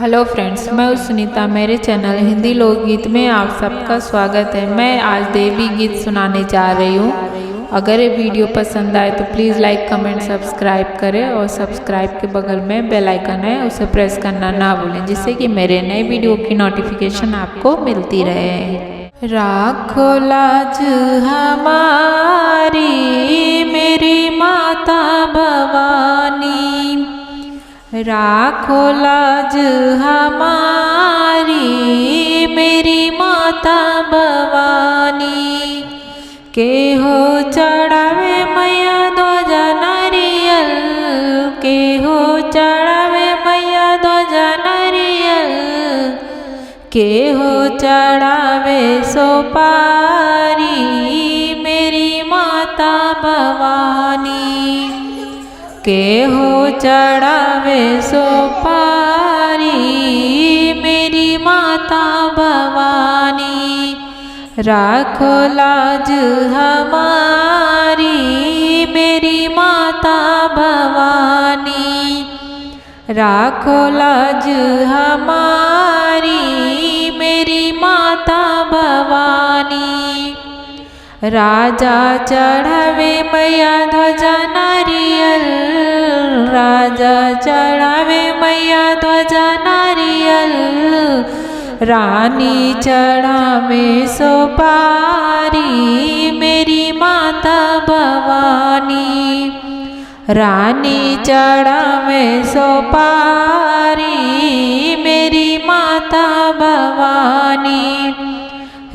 Hello friends, मैं हूँ सुनीता। मेरे चैनल हिंदी लोकगीत में आप सबका स्वागत है। मैं आज देवी गीत सुनाने जा रही हूँ। अगर ये वीडियो पसंद आए तो प्लीज़ लाइक कमेंट सब्सक्राइब करें और सब्सक्राइब के बगल में बेल आइकन है, उसे प्रेस करना ना भूलें, जिससे कि मेरे नए वीडियो की नोटिफिकेशन आपको मिलती रहे। राखो लाज हमारी मेरी माता भवानी, राखो लाज हमारी मेरी माता भवानी। के हो चढ़ावे मैया ध्वजा नारियल, के हो चढ़ावे मैया ध्वजा नारियल, के हो चढ़ावे सोपारी मेरी माता भवानी, के हो चढ़ावे सोपारी मेरी माता भवानी। राखो लाज हमारी मेरी माता भवानी, राखो लाज हमारी मेरी माता भवानी। राजा चढ़ावे मैया ध्वजा नारियल, राजा चढ़ावे मैया ध्वजा नारियल, रानी चढ़ावे सोपारी मेरी माता भवानी, रानी चढ़ावे सोपारी मेरी माता भवानी।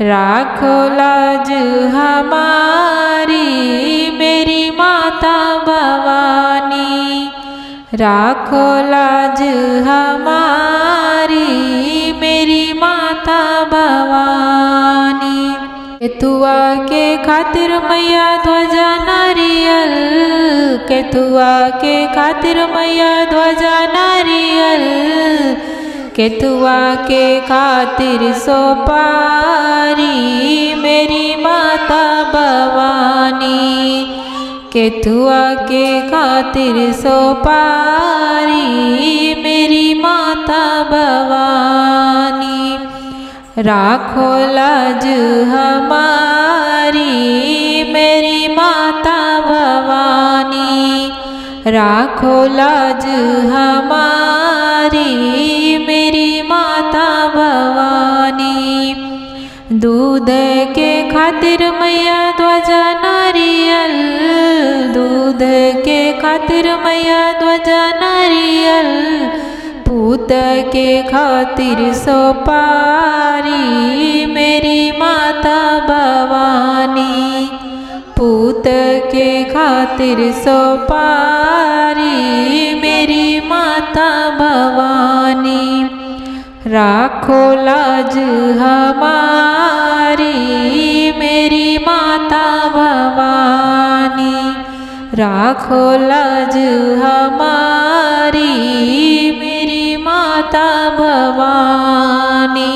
राखो लाज हमारी मेरी माता भवानी, राखो लाज हमारी मेरी माता भवानी। केतुआ के खातिर मैया ध्वजा नारियल, केतुआ के खातिर मैया ध्वजा नारियल, केतुआ के खातिर सोपारी मेरी माता भवानी, केतुआ के खातिर सोपारी मेरी माता भवानी। राखो लाज हमारी मेरी माता भवानी, राखो लाज हमारी मेरी माता भवानी। दूध के खातिर मैया ध्वजा नारियल, दूध के खातिर मैया ध्वजा नारियल, पूत के खातिर सोपारी मेरी माता भवानी, पूत के खातिर सोपारी मेरी माता भवानी। राखो लाज हमारी मेरी माता भवानी, राखो लाज हमारी मेरी माता भवानी।